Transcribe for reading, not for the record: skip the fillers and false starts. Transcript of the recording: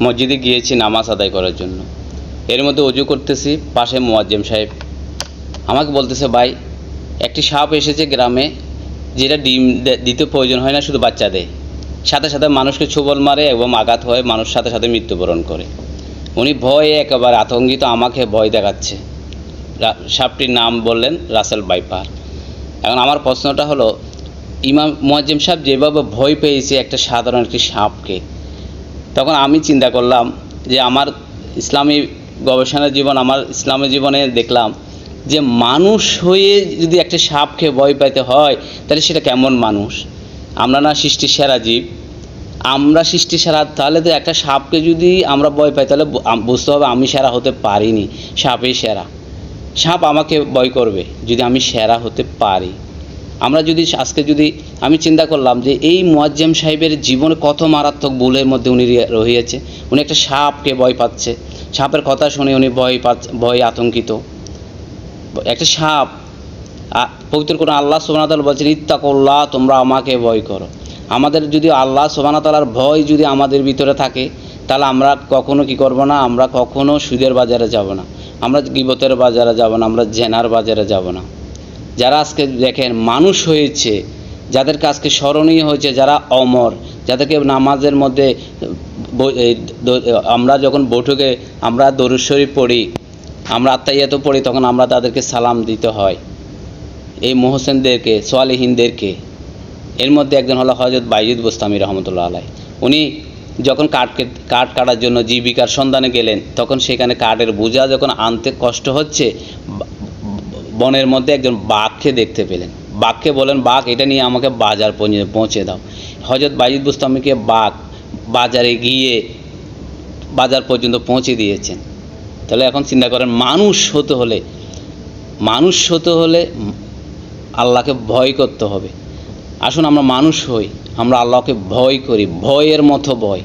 মসজিদে গিয়েছি নামাজ আদায় করার জন্য। এর মধ্যে ওযু করতেছি, পাশে মুয়াজ্জিম সাহেব আমাকে বলতেছে, ভাই একটি সাপ এসেছে গ্রামে, যেটা ডিম দিতে প্রয়োজন হয় না, শুধু বাচ্চা দেয়, সাথে সাথে মানুষকে ছোবল মারে এবং আঘাত হয়, মানুষ সাথে সাথে মৃত্যুবরণ করে। উনি ভয়ে একেবারে আতঙ্কিত, আমাকে ভয় দেখাচ্ছে। সাপটির নাম বললেন রাসেল ভাইপার। এখন আমার প্রশ্নটা হলো, ইমাম মুয়াজ্জিম সাহেব যেভাবে ভয় পেয়েছে একটা সাধারণ একটি সাপকে, তখন আমি চিন্তা করলাম যে আমার ইসলামী গবেষণা জীবন, আমার ইসলামী জীবনে দেখলাম যে মানুষ হয়ে যদি একটা সাপকে ভয় পেতে হয়, তাহলে সেটা কেমন মানুষ? আমরা না সৃষ্টির সেরা জীব, আমরা সৃষ্টি সেরা, তাহলে তো একটা সাপকে যদি আমরা ভয় পাই, তাহলে বুঝতে হবে আমি সেরা হতে পারিনি, সাপই সেরা। সাপ আমাকে ভয় করবে যদি আমি সেরা হতে পারি। আমরা যদি আজকে যদি আমি চিন্তা করলাম যে এই মুয়াজ্জিম সাহেবের জীবনে কত মারাত্মক ভুলের মধ্যে উনি রহিয়েছে। উনি একটা সাপকে ভয় পাচ্ছে, সাপের কথা শুনে উনি ভয় আতঙ্কিত। একটা সাপ, পবিত্র কোরআনে আল্লাহ সুবহানাহু ওয়া তাআলা বলছেন, ইত্তাকুল্লাহ, তোমরা আমাকে ভয় করো। আমাদের যদি আল্লাহ সুবহানাহু ওয়া তাআলার ভয় যদি আমাদের ভিতরে থাকে, তাহলে আমরা কখনো কি করব না, আমরা কখনো সুদের বাজারে যাব না, আমরা গীবতের বাজারে যাব না, আমরা জেনার বাজারে যাব না। যারা আজকে দেখেন মানুষ হয়েছে, যাদেরকে আজকে স্মরণীয় হয়েছে, যারা অমর, যাদেরকে নামাজের মধ্যে আমরা যখন বৈঠকে আমরা দরুদ শরীফ পড়ি, আমরা আত্তাহিয়াত পড়ি, তখন আমরা তাদেরকে সালাম দিতে হয়, এই মুহসিনদেরকে, সালেহিনদেরকে। এর মধ্যে একজন হলো হযরত বাইজিদ বুস্তামি রহমতুল্লাহ আলাইহি। উনি যখন কাঠ কাটার জন্য জীবিকার সন্ধানে গেলেন, তখন সেখানে কাঠের বোঝা যখন আনতে কষ্ট হচ্ছে, বনের মধ্যে একজন বাঘকে দেখতে পেলেন। বাঘকে বলেন, বাঘ এটা নিয়ে আমাকে বাজার পৌঁছে দাও। হযরত বাইজিদ বুস্তামিকে বাঘ বাজারে গিয়ে বাজার পর্যন্ত পৌঁছে দিয়েছেন। তাহলে এখন চিন্তা করেন, মানুষ হতে হলে আল্লাহকে ভয় করতে হবে। আসুন আমরা মানুষ হই, আমরা আল্লাহকে ভয় করি, ভয়ের মতো ভয়।